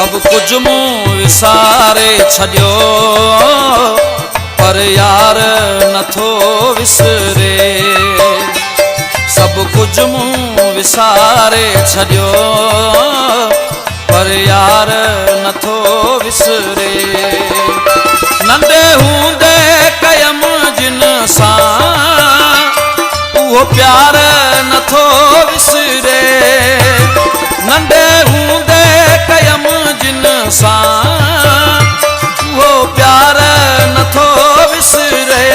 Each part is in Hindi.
सब कुछ मूं विसारे छॾियो पर यार नथो विसरे। सब कुछ मूं विसारे छॾियो पर यार नथो विसरे। नंढे हूंदे कयम जिन सां उहो प्यार नथो विसरे। नंढे हूंदे कयम जिन सां उहो प्यार नथो विसरे।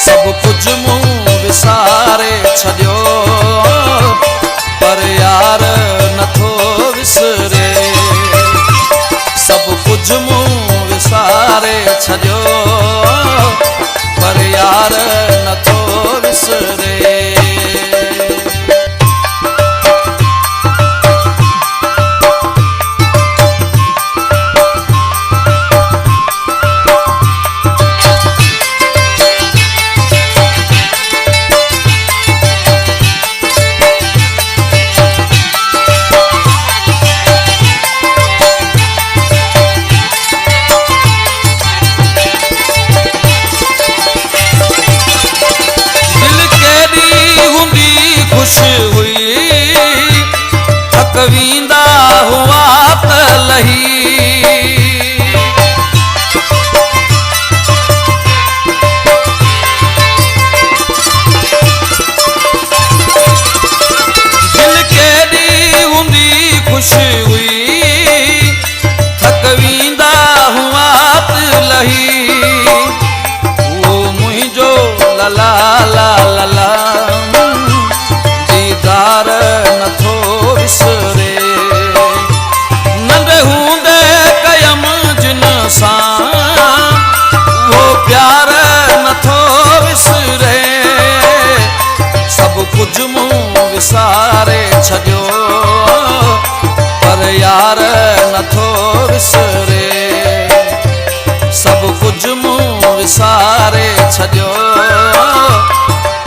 सब कुछ मूं विसारे छॾियो पर यार नथो विसरे। सब कुछ मूं विसारे छॾियो पर यार नथो विसरे। खुश हुई थकवींदा हुआ त लही। दिल केॾी हूंदी खुश हुई थकवींदा हुआ त लही। वो मुंहिंजो लला ला लला दीदार नथो विसरे। नंढे हूंदे कयम जिन सां वो प्यार नथो विसरे। सब कुछ मूं विसारे छॾियो पर यार नथो विसरे। सब कुछ मूं विसारे छॾियो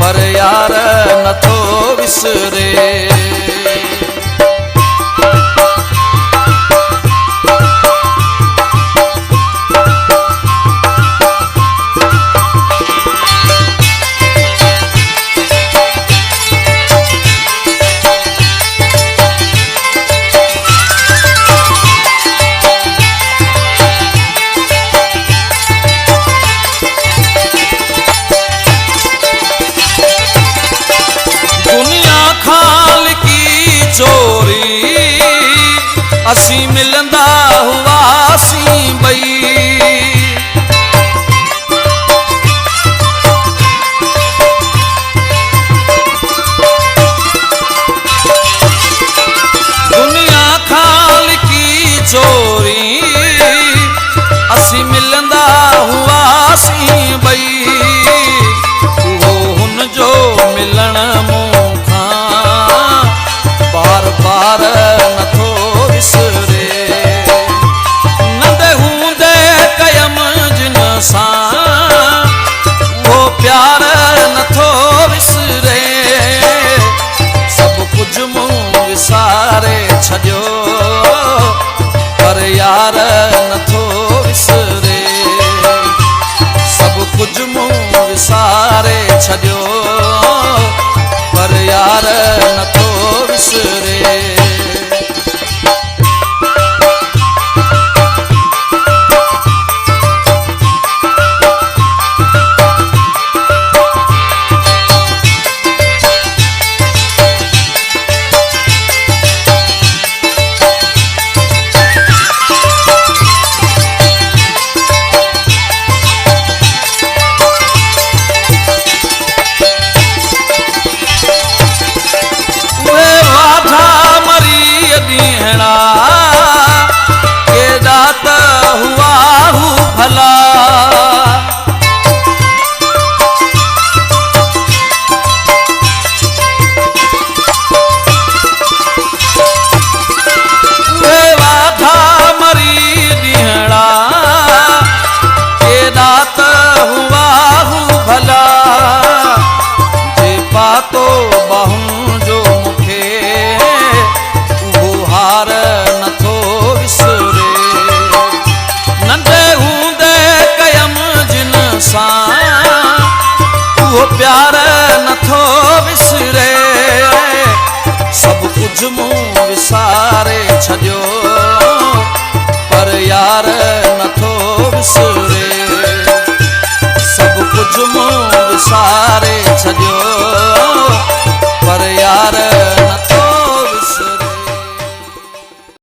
पर यार नथो विसरे। चोरी असीं मिलंदा हुआसीं ॿई। दुनिया खां लिकी चोरी असीं मिलंदा हुआसीं ॿई। उहो हुन जो मिलण मूं बार बार नथो विसरे। छॾियो पर यार नथो विसरे, सभु कुझु मूं विसारे छॾियो।